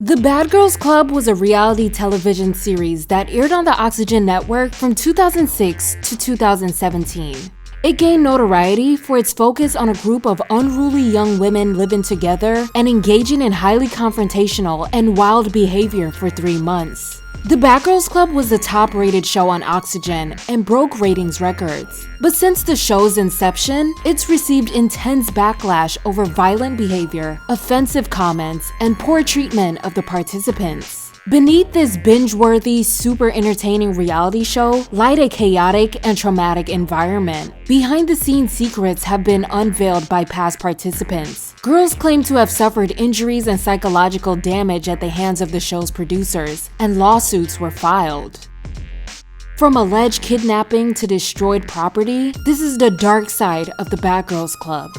The Bad Girls Club was a reality television series that aired on the Oxygen network from 2006 to 2017. It gained notoriety for its focus on a group of unruly young women living together and engaging in highly confrontational and wild behavior for 3 months. The Bad Girls Club was the top-rated show on Oxygen and broke ratings records. But since the show's inception, it's received intense backlash over violent behavior, offensive comments, and poor treatment of the participants. Beneath this binge-worthy, super entertaining reality show lied a chaotic and traumatic environment. Behind-the-scenes secrets have been unveiled by past participants. Girls claim to have suffered injuries and psychological damage at the hands of the show's producers, and lawsuits were filed. From alleged kidnapping to destroyed property, this is the dark side of the Bad Girls Club.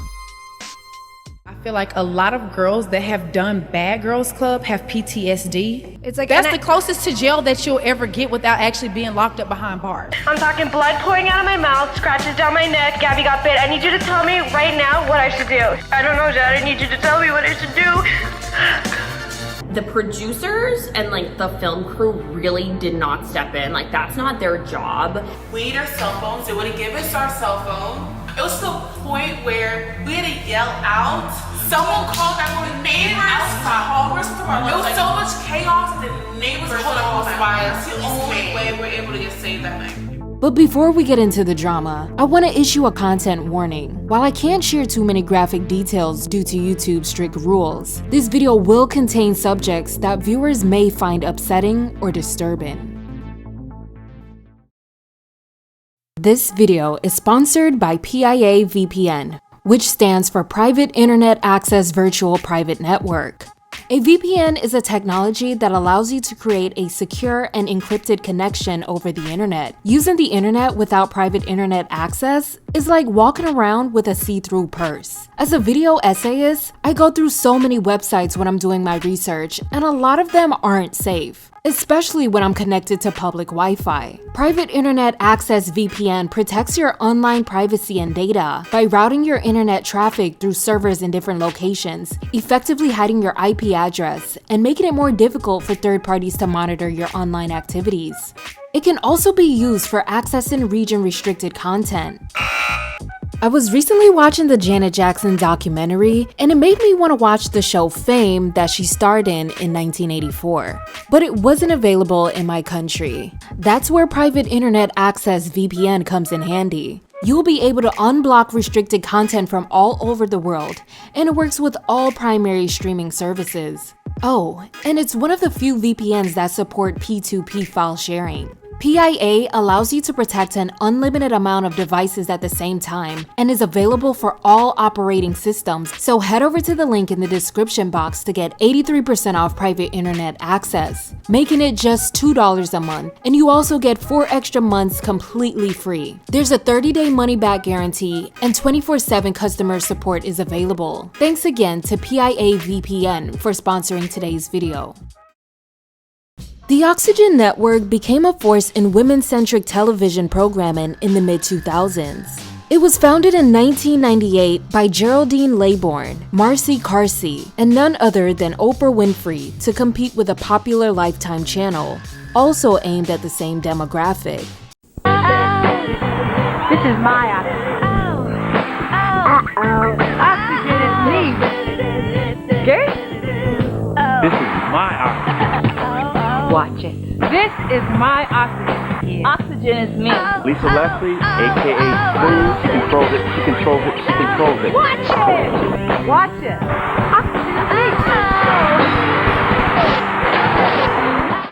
I feel like a lot of girls that have done Bad Girls Club have PTSD. It's like that's the closest to jail that you'll ever get without actually being locked up behind bars. I'm talking blood pouring out of my mouth, scratches down my neck. Gabby got bit. I need you to tell me right now what I should do. I don't know, Dad. I need you to tell me what I should do. The producers and like the film crew really did not step in. Like, that's not their job. We need our cell phones. They wouldn't give us our cell phone. It was to the point where we had to yell out. Someone called our neighbors. It was so much chaos that the neighbors were close by us. The only way we were able to get saved that night. But before we get into the drama, I want to issue a content warning. While I can't share too many graphic details due to YouTube's strict rules, this video will contain subjects that viewers may find upsetting or disturbing. This video is sponsored by PIA VPN, which stands for Private Internet Access Virtual Private Network. A VPN is a technology that allows you to create a secure and encrypted connection over the internet. Using the internet without private internet access is like walking around with a see-through purse. As a video essayist, I go through so many websites when I'm doing my research, and a lot of them aren't safe, especially when I'm connected to public Wi-Fi. Private Internet Access VPN protects your online privacy and data by routing your internet traffic through servers in different locations, effectively hiding your IP address and making it more difficult for third parties to monitor your online activities. It can also be used for accessing region-restricted content. I was recently watching the Janet Jackson documentary, and it made me want to watch the show Fame that she starred in 1984. But it wasn't available in my country. That's where Private Internet Access VPN comes in handy. You'll be able to unblock restricted content from all over the world, and it works with all primary streaming services. Oh, and it's one of the few VPNs that support P2P file sharing. PIA allows you to protect an unlimited amount of devices at the same time and is available for all operating systems, so head over to the link in the description box to get 83% off private internet access, making it just $2 a month, and you also get 4 extra months completely free. There's a 30-day money-back guarantee, and 24/7 customer support is available. Thanks again to PIA VPN for sponsoring today's video. The Oxygen Network became a force in women-centric television programming in the mid-2000s. It was founded in 1998 by Geraldine Laybourne, Marcy Carsey, and none other than Oprah Winfrey to compete with a popular Lifetime channel, also aimed at the same demographic. This is my oxygen. Oxygen is me. Gary? This is my oxygen. Watch it. This is my oxygen. Yeah. Oxygen is me. Lisa Leslie, aka Smooth, she controls it, she controls it, she controls it. Watch it. Watch it. Oxygen is me.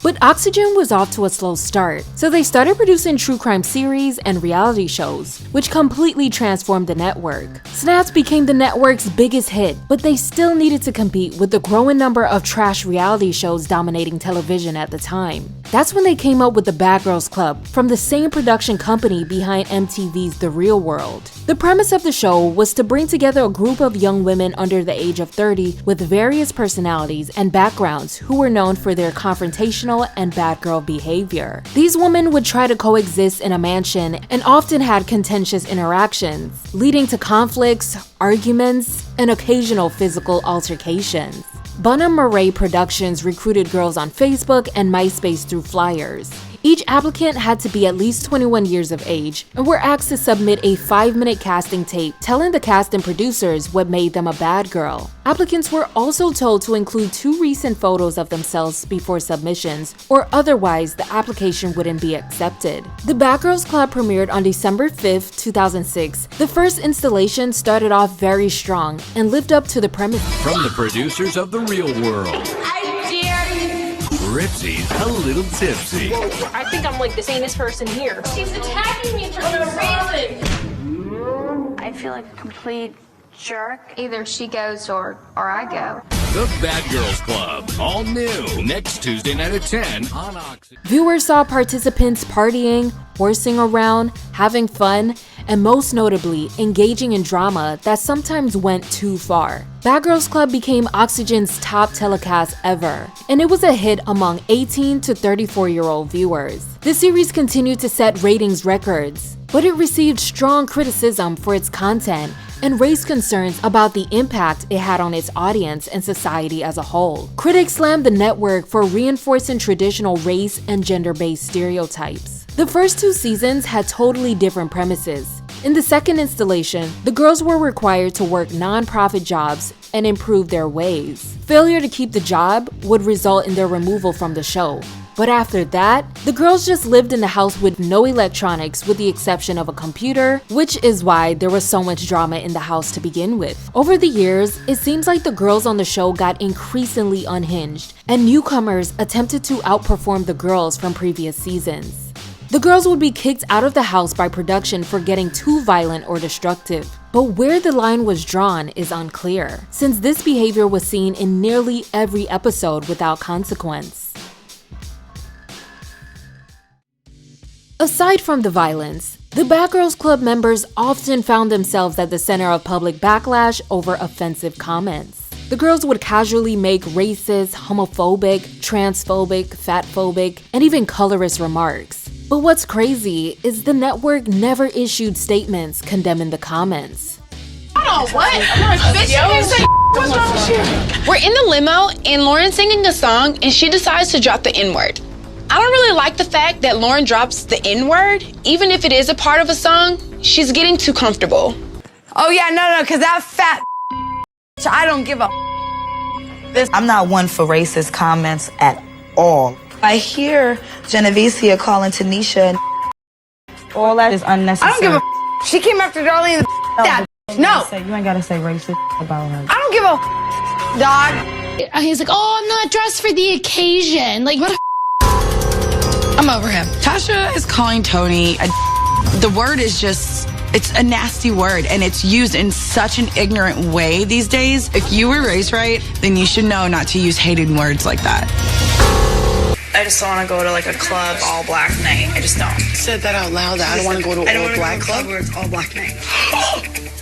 But Oxygen was off to a slow start, so they started producing true crime series and reality shows, which completely transformed the network. Snapped became the network's biggest hit, but they still needed to compete with the growing number of trash reality shows dominating television at the time. That's when they came up with the Bad Girls Club, from the same production company behind MTV's The Real World. The premise of the show was to bring together a group of young women under the age of 30 with various personalities and backgrounds who were known for their confrontational and bad girl behavior. These women would try to coexist in a mansion and often had contentious interactions, leading to conflicts, arguments, and occasional physical altercations. Bunna Murray Productions recruited girls on Facebook and MySpace through flyers. Each applicant had to be at least 21 years of age and were asked to submit a 5-minute casting tape telling the cast and producers what made them a bad girl. Applicants were also told to include 2 recent photos of themselves before submissions, or otherwise the application wouldn't be accepted. The Bad Girls Club premiered on December 5, 2006. The first installation started off very strong and lived up to the premise. From the producers of The Real World, I dare you. Ripsy's a little tipsy. Whoa, I think I'm like the sanest person here. She's attacking me for no reason. I feel like a complete jerk. Either she goes or I go. The Bad Girls Club, all new, next Tuesday night at 10 on Oxy. Viewers saw participants partying, horsing around, having fun, and most notably, engaging in drama that sometimes went too far. Bad Girls Club became Oxygen's top telecast ever, and it was a hit among 18 to 34-year-old viewers. The series continued to set ratings records, but it received strong criticism for its content and raised concerns about the impact it had on its audience and society as a whole. Critics slammed the network for reinforcing traditional race and gender-based stereotypes. The first 2 seasons had totally different premises. In the second installation, the girls were required to work non-profit jobs and improve their ways. Failure to keep the job would result in their removal from the show. But after that, the girls just lived in the house with no electronics with the exception of a computer, which is why there was so much drama in the house to begin with. Over the years, it seems like the girls on the show got increasingly unhinged, and newcomers attempted to outperform the girls from previous seasons. The girls would be kicked out of the house by production for getting too violent or destructive. But where the line was drawn is unclear, since this behavior was seen in nearly every episode without consequence. Aside from the violence, the Bad Girls Club members often found themselves at the center of public backlash over offensive comments. The girls would casually make racist, homophobic, transphobic, fatphobic, and even colorist remarks. But what's crazy is the network never issued statements condemning the comments. Oh, what? What's wrong with you? We're in the limo and Lauren's singing a song and she decides to drop the N-word. I don't really like the fact that Lauren drops the N-word. Even if it is a part of a song, she's getting too comfortable. Oh yeah, no, because that fat I don't give a I'm not one for racist comments at all. I hear Genevicia calling Tanisha all that is unnecessary. I don't give a She came after Darlene No. You ain't gotta say racist about her. I don't give a dog. He's like, oh, I'm not dressed for the occasion. Like, what a I'm over him. Tasha is calling Tony the word is just, it's a nasty word, and it's used in such an ignorant way these days. If you were raised right, then you should know not to use hated words like that. I just don't want to go to like a club all black night. I just don't. You said that out loud. I don't want to go to all black club where it's all black night.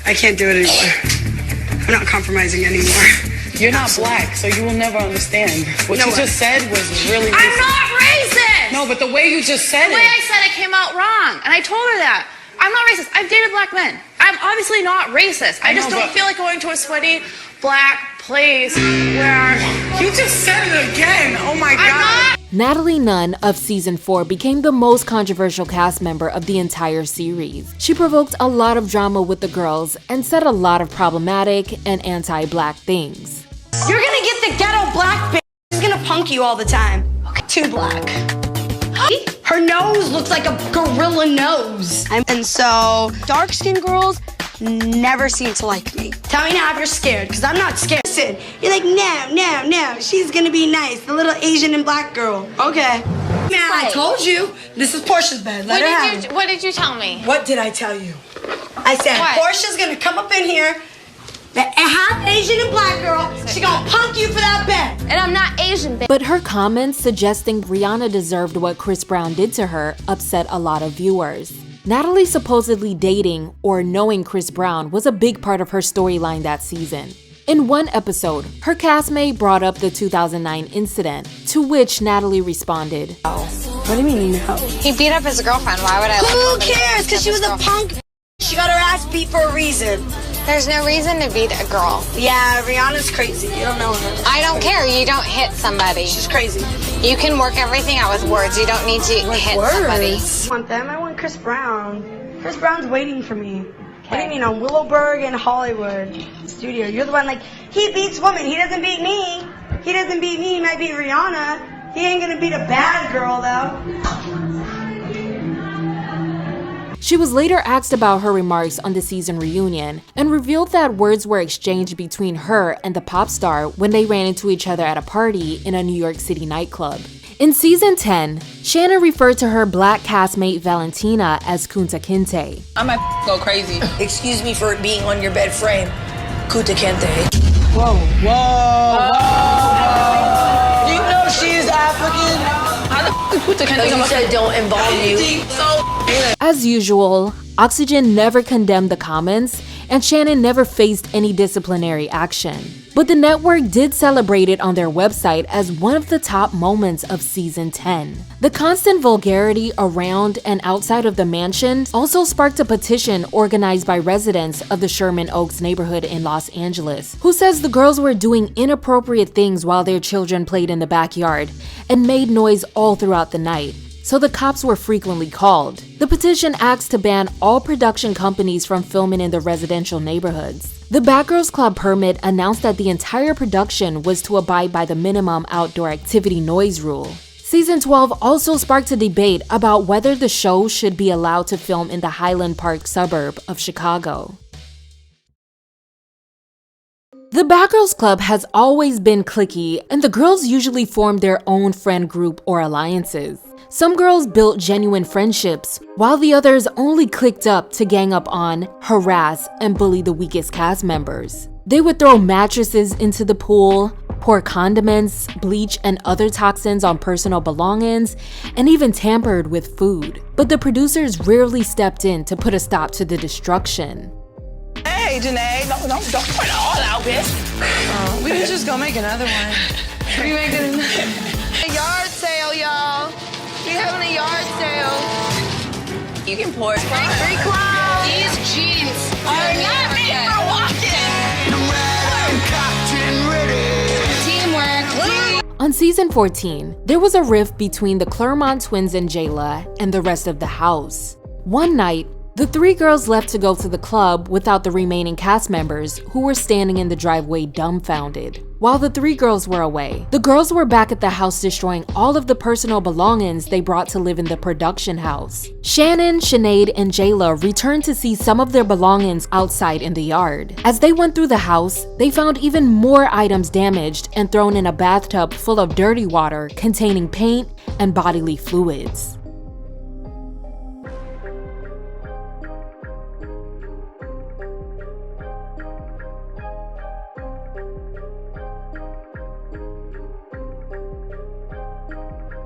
I can't do it anymore. I'm not compromising anymore. You're not black, so you will never understand. What you just said was really racist. I'm not racist! No, but the way you just said it. The way I said it came out wrong, and I told her that. I'm not racist. I've dated black men. I'm obviously not racist. I just don't feel like going to a sweaty black place where... You just said it again. Oh my God. Natalie Nunn of season 4 became the most controversial cast member of the entire series. She provoked a lot of drama with the girls and said a lot of problematic and anti-black things. You're gonna get the ghetto black bitch. She's gonna punk you all the time. Okay, too black. Her nose looks like a gorilla nose. And so, dark-skinned girls never seem to like me. Tell me now if you're scared, because I'm not scared. Listen, you're like, no, she's gonna be nice, the little Asian and black girl. Okay. Man, I told you, this is Portia's bed. Let her have it. What did you tell me? What did I tell you? I said, Portia's gonna come up in here, a half Asian and black girl, she gonna punk you for that bed. And I'm not Asian, bitch. But her comments suggesting Rihanna deserved what Chris Brown did to her upset a lot of viewers. Natalie supposedly dating or knowing Chris Brown was a big part of her storyline that season. In one episode, her castmate brought up the 2009 incident, to which Natalie responded, What do you mean, no? He beat up his girlfriend. Why would I? Who cares? Because she was a punk. She got her ass beat for a reason. There's no reason to beat a girl. Yeah, Rihanna's crazy. You don't know her. I don't care. You don't hit somebody. She's crazy. You can work everything out with words. You don't need to hit somebody. I want them. I want Chris Brown. Chris Brown's waiting for me. What do you mean, on Willowburg in Hollywood studio? You're the one like, he beats women. He doesn't beat me. He doesn't beat me. He might beat Rihanna. He ain't gonna beat a bad girl, though. She was later asked about her remarks on the season reunion and revealed that words were exchanged between her and the pop star when they ran into each other at a party in a New York City nightclub. In season 10, Shannon referred to her black castmate Valentina as Kunta Kinte. I might go crazy. Excuse me for being on your bed frame, Kunta Kinte. Whoa. You know she's African. How the Kunta Kinte? You said don't involve you. As usual, Oxygen never condemned the comments, and Shannon never faced any disciplinary action. But the network did celebrate it on their website as one of the top moments of season 10. The constant vulgarity around and outside of the mansion also sparked a petition organized by residents of the Sherman Oaks neighborhood in Los Angeles, who says the girls were doing inappropriate things while their children played in the backyard and made noise all throughout the night. So the cops were frequently called. The petition asks to ban all production companies from filming in the residential neighborhoods. The Bad Girls Club permit announced that the entire production was to abide by the minimum outdoor activity noise rule. Season 12 also sparked a debate about whether the show should be allowed to film in the Highland Park suburb of Chicago. The Bad Girls Club has always been cliquey, and the girls usually formed their own friend group or alliances. Some girls built genuine friendships, while the others only clicked up to gang up on, harass, and bully the weakest cast members. They would throw mattresses into the pool, pour condiments, bleach, and other toxins on personal belongings, and even tampered with food. But the producers rarely stepped in to put a stop to the destruction. Hey, Janae, don't put it all out, bitch. We can just go make another one. We making a yard sale, y'all. We having a yard sale. You can pour it. Free clothes. These jeans are not meant for walking. Teamwork. On season 14, there was a rift between the Claremont twins and Jayla and the rest of the house. One night, the three girls left to go to the club without the remaining cast members, who were standing in the driveway dumbfounded. While the three girls were away, the girls were back at the house destroying all of the personal belongings they brought to live in the production house. Shannon, Sinead, and Jayla returned to see some of their belongings outside in the yard. As they went through the house, they found even more items damaged and thrown in a bathtub full of dirty water containing paint and bodily fluids.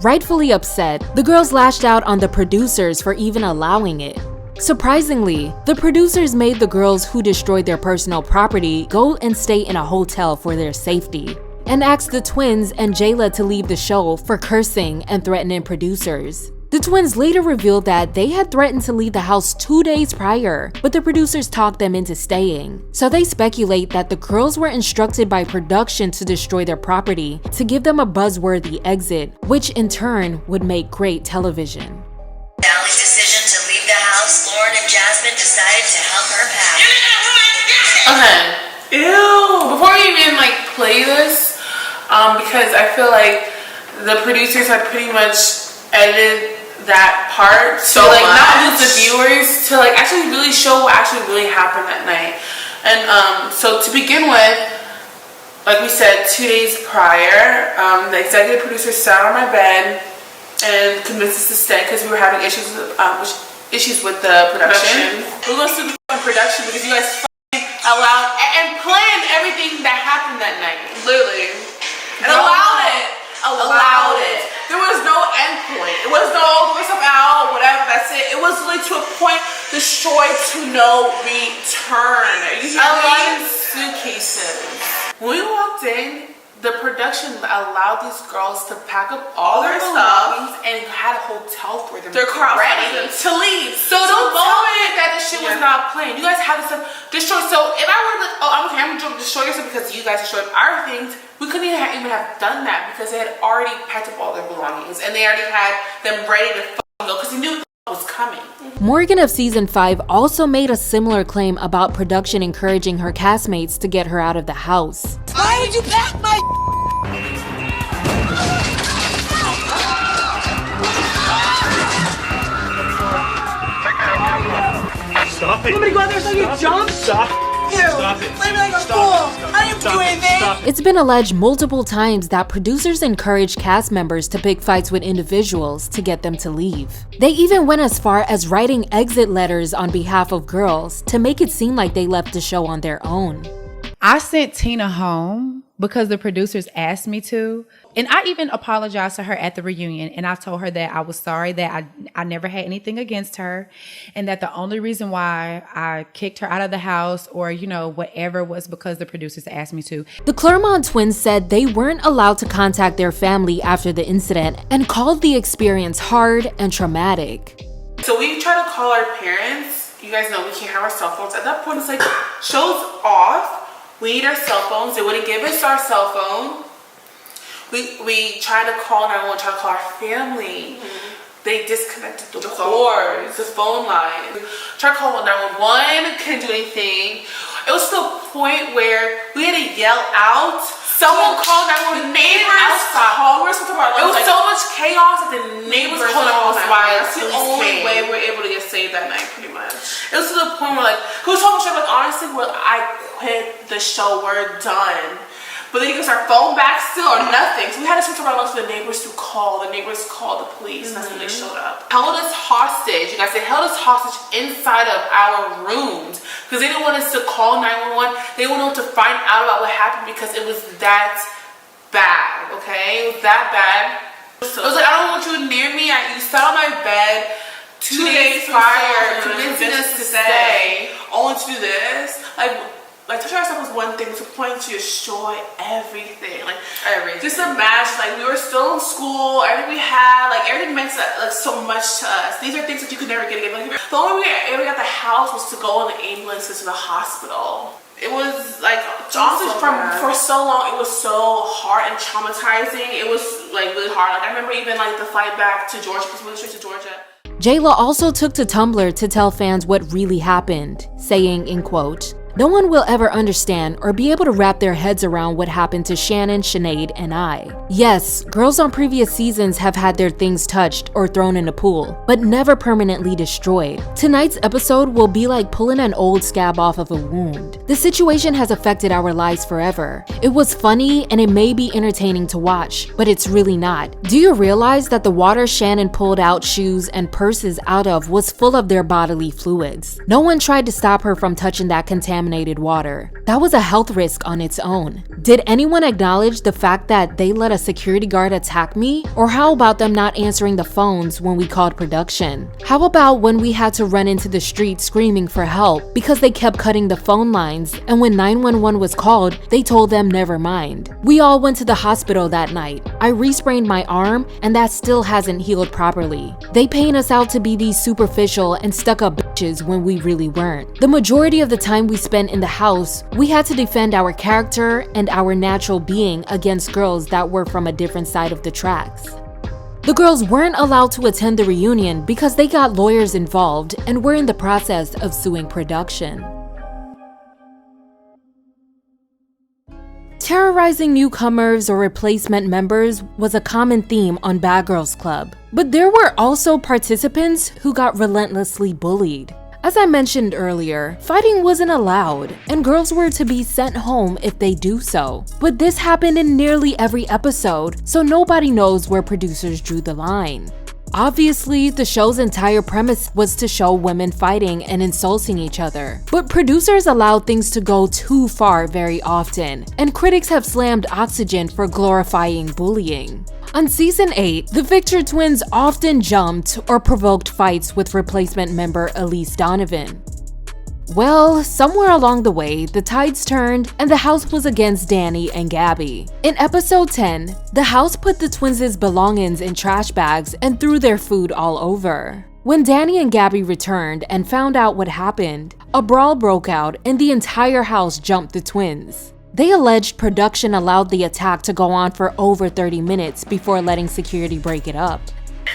Rightfully upset, the girls lashed out on the producers for even allowing it. Surprisingly, the producers made the girls who destroyed their personal property go and stay in a hotel for their safety, and asked the twins and Jayla to leave the show for cursing and threatening producers. The twins later revealed that they had threatened to leave the house 2 days prior, but the producers talked them into staying. So they speculate that the girls were instructed by production to destroy their property to give them a buzzworthy exit, which in turn would make great television. Sally's decision to leave the house, Lauren and Jasmine decided to help her pass. Okay. Ew. Before we even play this, because I feel like the producers had pretty much edited that part so not just the viewers to actually really show what actually really happened that night. And so to begin with, like we said, 2 days prior, the executive producer sat on my bed and convinced us to stay because we were having issues with the production. We were supposed to be in production because you guys allowed and planned everything that happened that night, literally, and allowed it. There was no end point. It was no voice of out, whatever, that's it. It was really to a point destroyed to no return. You hear me? Suitcases. When we walked in, the production allowed these girls to pack up all their belongings and had a hotel for them. Their car ready to leave. So the moment that the shit was not playing, you guys had this stuff destroyed. So if I were like, oh, I'm gonna destroy your stuff because you guys destroyed our things, we couldn't even have done that because they had already packed up all their belongings and they already had them ready to go because they knew was coming. Morgan of season 5 also made a similar claim about production encouraging her castmates to get her out of the house. Why would you pack my Stop it. You want me to go out there so you jump? Stop. Stop it. Play me like a fool. I didn't do anything. It's been alleged multiple times that producers encourage cast members to pick fights with individuals to get them to leave. They even went as far as writing exit letters on behalf of girls to make it seem like they left the show on their own. I sent Tina home because the producers asked me to. And I even apologized to her at the reunion. And I told her that I was sorry, that I never had anything against her. And that the only reason why I kicked her out of the house or, you know, whatever was because the producers asked me to. The Clermont twins said they weren't allowed to contact their family after the incident and called the experience hard and traumatic. So we try to call our parents. You guys know we can't have our cell phones. At that point, it's like, show's off. We need our cell phones. They wouldn't give us our cell phone. We tried to call 911, try to call our family. They disconnected the cords, the phone line. Tried to call 911, couldn't do anything. It was to the point where we had to yell out. Someone called 911. Neighbors called. It was so much chaos that the neighbors called 911. That's the only way we were able to get saved that night, pretty much. It was to the point where, like, who's talking shit? Like, honestly, I quit the show. We're done. But they didn't give us our phone back still or nothing. So we had to switch around to the neighbors to call. The neighbors called the police. And that's when they showed up. Held us hostage. You guys, they held us hostage inside of our rooms because they didn't want us to call 911. They wanted to find out about what happened because it was that bad, okay? It was that bad. So it was like, I don't want you near me. You sat on my bed 2 days prior, convincing us to stay, only to do this. Like touching ourselves was one thing, to point to destroy everything. Like everything. Just imagine, like we were still in school, everything we had, like everything meant like so much to us. These are things that you could never get again. Like, the only way we ever got the house was to go on the ambulance to the hospital. It was like honestly for so long, it was so hard and traumatizing. It was like really hard. Like I remember even like the flight back to Georgia, because we went straight to Georgia. Jayla also took to Tumblr to tell fans what really happened, saying, in quote, "No one will ever understand or be able to wrap their heads around what happened to Shannon, Sinead, and I. Yes, girls on previous seasons have had their things touched or thrown in a pool, but never permanently destroyed. Tonight's episode will be like pulling an old scab off of a wound. The situation has affected our lives forever. It was funny and it may be entertaining to watch, but it's really not. Do you realize that the water Shannon pulled out shoes and purses out of was full of their bodily fluids? No one tried to stop her from touching that contaminated water. That was a health risk on its own. Did anyone acknowledge the fact that they let a security guard attack me? Or how about them not answering the phones when we called production? How about when we had to run into the street screaming for help because they kept cutting the phone lines, and when 911 was called, they told them never mind? We all went to the hospital that night. I re-sprained my arm and that still hasn't healed properly. They paint us out to be these superficial and stuck-up bitches when we really weren't. The majority of the time we spent in the house, we had to defend our character and our natural being against girls that were from a different side of the tracks." The girls weren't allowed to attend the reunion because they got lawyers involved and were in the process of suing production. Terrorizing newcomers or replacement members was a common theme on Bad Girls Club, but there were also participants who got relentlessly bullied. As I mentioned earlier, fighting wasn't allowed, and girls were to be sent home if they do so. But this happened in nearly every episode, so nobody knows where producers drew the line. Obviously, the show's entire premise was to show women fighting and insulting each other, but producers allowed things to go too far very often, and critics have slammed Oxygen for glorifying bullying. On season 8, the Victor twins often jumped or provoked fights with replacement member Elise Donovan. Well, somewhere along the way, the tides turned and the house was against Danny and Gabby. In episode 10, the house put the twins' belongings in trash bags and threw their food all over. When Danny and Gabby returned and found out what happened, a brawl broke out and the entire house jumped the twins. They alleged production allowed the attack to go on for over 30 minutes before letting security break it up.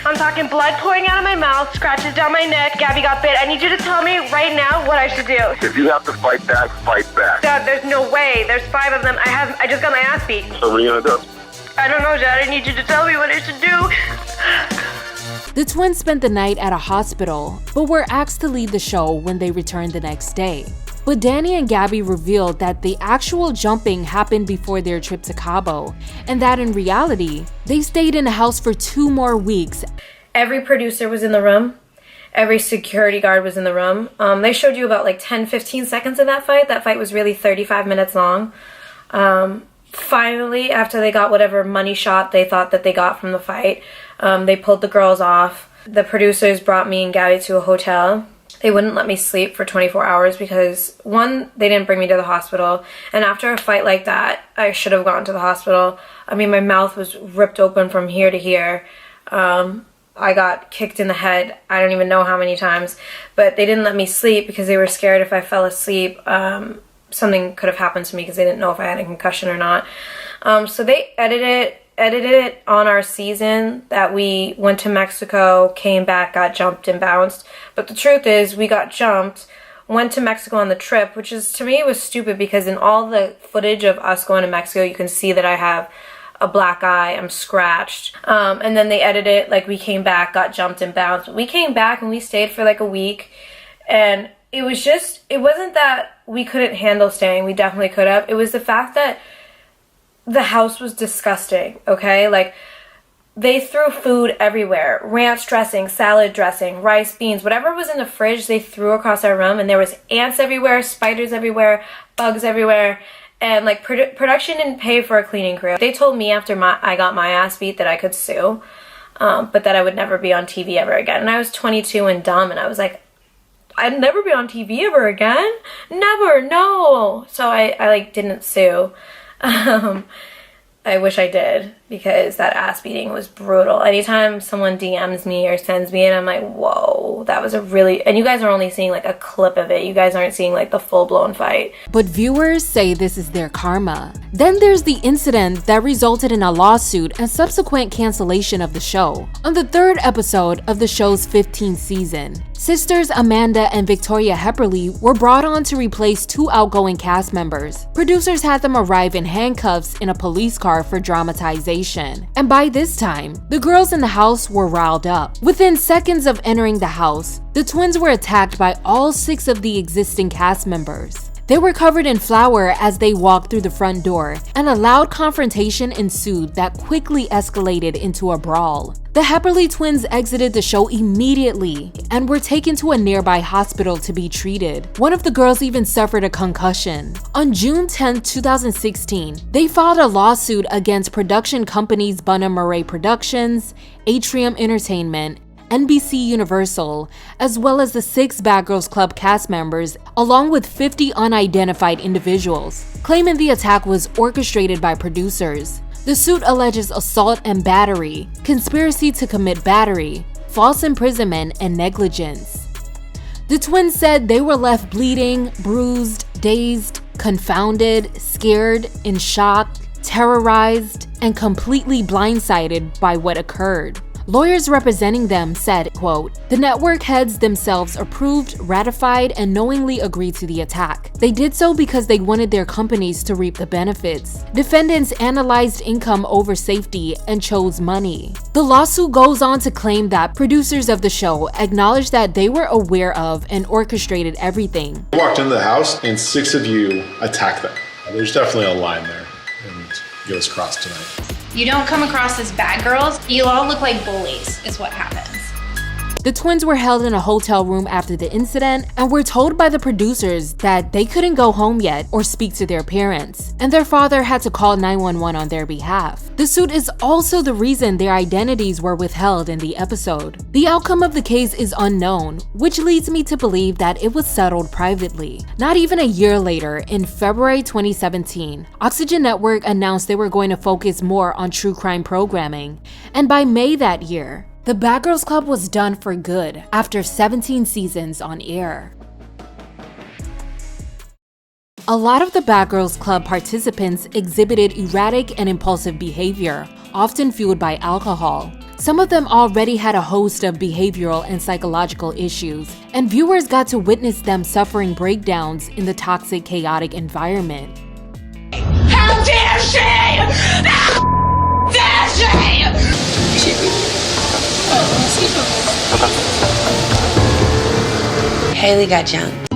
I'm talking blood pouring out of my mouth, scratches down my neck, Gabby got bit. I need you to tell me right now what I should do. If you have to fight back, fight back. Dad, there's no way. There's 5 of them. I just got my ass beat. So what are you gonna do? I don't know, Dad. I need you to tell me what I should do. The twins spent the night at a hospital, but were asked to leave the show when they returned the next day. But Danny and Gabby revealed that the actual jumping happened before their trip to Cabo, and that in reality, they stayed in the house for 2 more weeks. Every producer was in the room. Every security guard was in the room. They showed you about like 10-15 seconds of that fight. That fight was really 35 minutes long. Finally, after they got whatever money shot they thought that they got from the fight, they pulled the girls off. The producers brought me and Gabby to a hotel. They wouldn't let me sleep for 24 hours because, one, they didn't bring me to the hospital. And after a fight like that, I should have gone to the hospital. I mean, my mouth was ripped open from here to here. I got kicked in the head, I don't even know how many times. But they didn't let me sleep because they were scared if I fell asleep, something could have happened to me because they didn't know if I had a concussion or not. So they edited it on our season that we went to Mexico, came back, got jumped and bounced. But the truth is, we got jumped, went to Mexico on the trip, which is, to me, was stupid because in all the footage of us going to Mexico, you can see that I have a black eye, I'm scratched. And then they edited it like we came back, got jumped and bounced. We came back and we stayed for like a week, and it wasn't that we couldn't handle staying, we definitely could have. It was the fact that the house was disgusting, okay? Like, they threw food everywhere. Ranch dressing, salad dressing, rice, beans, whatever was in the fridge, they threw across our room, and there was ants everywhere, spiders everywhere, bugs everywhere, and like production didn't pay for a cleaning crew. They told me after I got my ass beat that I could sue, but that I would never be on TV ever again. And I was 22 and dumb, and I was like, I'd never be on TV ever again? Never, no. So I like didn't sue. I wish I did, because that ass beating was brutal. Anytime someone DMs me or sends me it, I'm like, whoa, that was a really... And you guys are only seeing like a clip of it. You guys aren't seeing like the full-blown fight. But viewers say this is their karma. Then there's the incident that resulted in a lawsuit and subsequent cancellation of the show. On the 3rd episode of the show's 15th season, sisters Amanda and Victoria Hepperly were brought on to replace 2 outgoing cast members. Producers had them arrive in handcuffs in a police car for dramatization. And by this time, the girls in the house were riled up. Within seconds of entering the house, the twins were attacked by all 6 of the existing cast members. They were covered in flour as they walked through the front door, and a loud confrontation ensued that quickly escalated into a brawl. The Hepperly twins exited the show immediately and were taken to a nearby hospital to be treated. One of the girls even suffered a concussion. On June 10, 2016, they filed a lawsuit against production companies Bunna Murray Productions, Atrium Entertainment, NBC Universal, as well as the 6 Bad Girls Club cast members, along with 50 unidentified individuals, claiming the attack was orchestrated by producers. The suit alleges assault and battery, conspiracy to commit battery, false imprisonment, and negligence. The twins said they were left bleeding, bruised, dazed, confounded, scared, in shock, terrorized, and completely blindsided by what occurred. Lawyers representing them said, quote, "The network heads themselves approved, ratified, and knowingly agreed to the attack. They did so because they wanted their companies to reap the benefits. Defendants analyzed income over safety and chose money." The lawsuit goes on to claim that producers of the show acknowledged that they were aware of and orchestrated everything. I walked into the house and 6 of you attacked them. There's definitely a line there, and it was crossed tonight. You don't come across as bad girls. You all look like bullies, is what happens. The twins were held in a hotel room after the incident and were told by the producers that they couldn't go home yet or speak to their parents, and their father had to call 911 on their behalf. The suit is also the reason their identities were withheld in the episode. The outcome of the case is unknown, which leads me to believe that it was settled privately. Not even a year later, in February 2017, Oxygen Network announced they were going to focus more on true crime programming, and by May that year, the Bad Girls Club was done for good after 17 seasons on air. A lot of the Bad Girls Club participants exhibited erratic and impulsive behavior, often fueled by alcohol. Some of them already had a host of behavioral and psychological issues, and viewers got to witness them suffering breakdowns in the toxic, chaotic environment. How dare she! How dare she! Haley got jumped.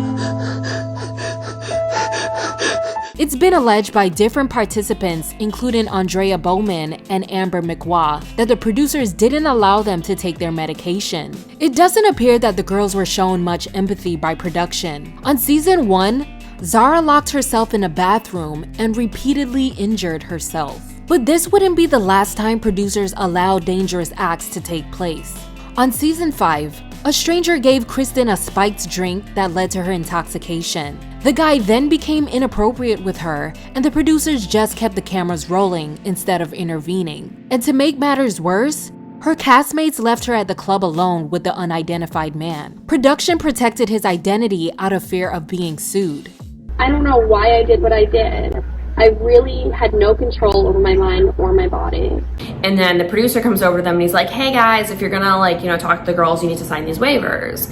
It's been alleged by different participants, including Andrea Bowman and Amber McWaugh, that the producers didn't allow them to take their medication. It doesn't appear that the girls were shown much empathy by production. On season 1, Zara locked herself in a bathroom and repeatedly injured herself. But this wouldn't be the last time producers allowed dangerous acts to take place. On season 5, a stranger gave Kristen a spiked drink that led to her intoxication. The guy then became inappropriate with her, and the producers just kept the cameras rolling instead of intervening. And to make matters worse, her castmates left her at the club alone with the unidentified man. Production protected his identity out of fear of being sued. I don't know why I did what I did. I really had no control over my mind or my body. And then the producer comes over to them and he's like, hey guys, if you're gonna talk to the girls, you need to sign these waivers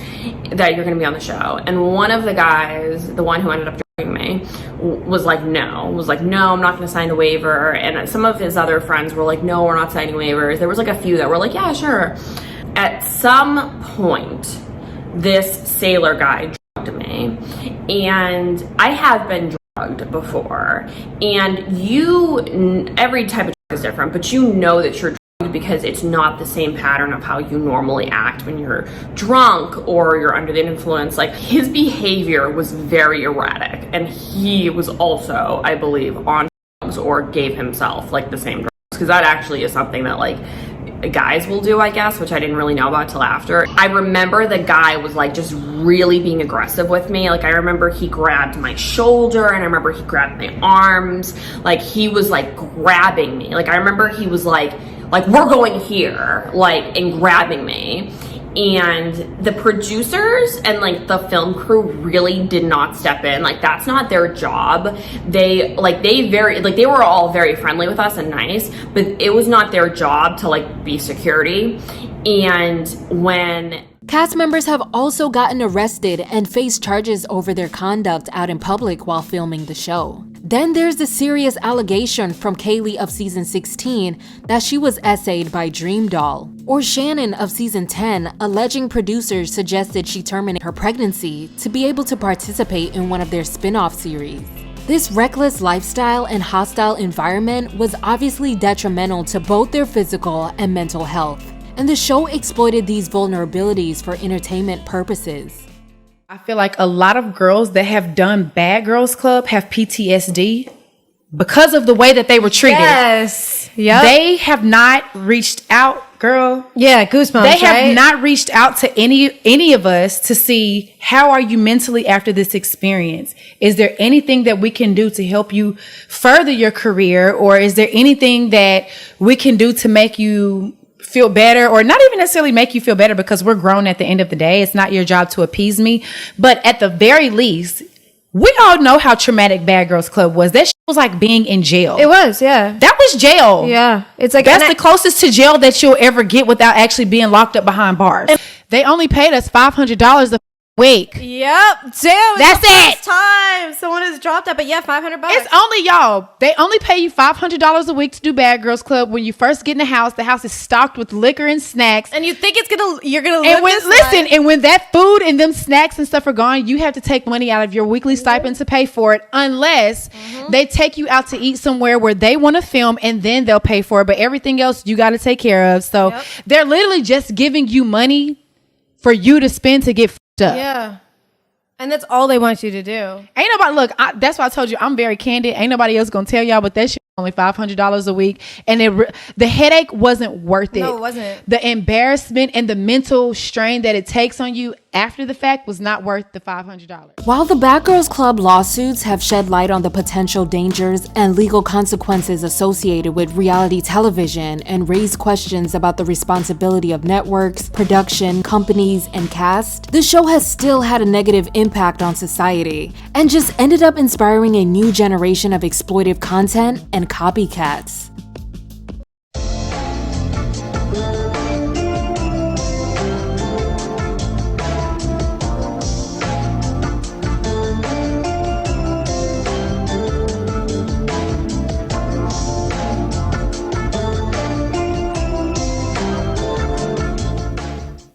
that you're gonna be on the show. And one of the guys, the one who ended up driving me, was like, no, I'm not gonna sign a waiver. And some of his other friends were like, no, we're not signing waivers. There was like a few that were like, yeah, sure. At some point, this sailor guy drugged me, and I have been drugged before, and every type of drug is different, but you know that you're drugged because it's not the same pattern of how you normally act when you're drunk or you're under the influence. Like, his behavior was very erratic, and he was also, I believe, on drugs or gave himself like the same drugs, because that actually is something that like guys will do, I guess, which I didn't really know about till after. I remember the guy was like just really being aggressive with me. Like, I remember he grabbed my shoulder, and I remember he grabbed my arms. Like, he was like grabbing me. Like, I remember he was like we're going here, like, and grabbing me. And the producers and like the film crew really did not step in. Like, that's not their job. They were all very friendly with us and nice, but it was not their job to like be security. And when cast members have also gotten arrested and faced charges over their conduct out in public while filming the show. Then there's the serious allegation from Kaylee of season 16 that she was essayed by Dream Doll, or Shannon of season 10 alleging producers suggested she terminate her pregnancy to be able to participate in one of their spin-off series. This reckless lifestyle and hostile environment was obviously detrimental to both their physical and mental health, and the show exploited these vulnerabilities for entertainment purposes. I feel like a lot of girls that have done Bad Girls Club have PTSD because of the way that they were treated. Yes. Yep. They have not reached out, girl. Yeah, goosebumps. They have not reached out to any of us to see how are you mentally after this experience. Is there anything that we can do to help you further your career, or is there anything that we can do to make you feel better, or not even necessarily make you feel better, because we're grown at the end of the day. It's not your job to appease me. But at the very least, we all know how traumatic Bad Girls Club was. That shit was like being in jail. It was, yeah. That was jail. Yeah. It's like that's the closest to jail that you'll ever get without actually being locked up behind bars. They only paid us $500 a week. Yep. Damn. That's it. Time someone has dropped that, but yeah, $500. It's only y'all. They only pay you $500 a week to do Bad Girls Club. When you first get in the house is stocked with liquor and snacks, and you think you're gonna live this life. And when that food and them snacks and stuff are gone, you have to take money out of your weekly stipend to pay for it, unless they take you out to eat somewhere where they want to film, and then they'll pay for it. But everything else you got to take care of. So they're literally just giving you money for you to spend to get fucked up. Yeah. And that's all they want you to do. Ain't nobody, look, that's why I told you I'm very candid. Ain't nobody else gonna tell y'all, but that shit only $500 a week. And the headache wasn't worth it. No, it wasn't. The embarrassment and the mental strain that it takes on you after the fact was not worth the $500. While the Bad Girls Club lawsuits have shed light on the potential dangers and legal consequences associated with reality television and raised questions about the responsibility of networks, production, companies, and cast, the show has still had a negative impact on society and just ended up inspiring a new generation of exploitive content and copycats.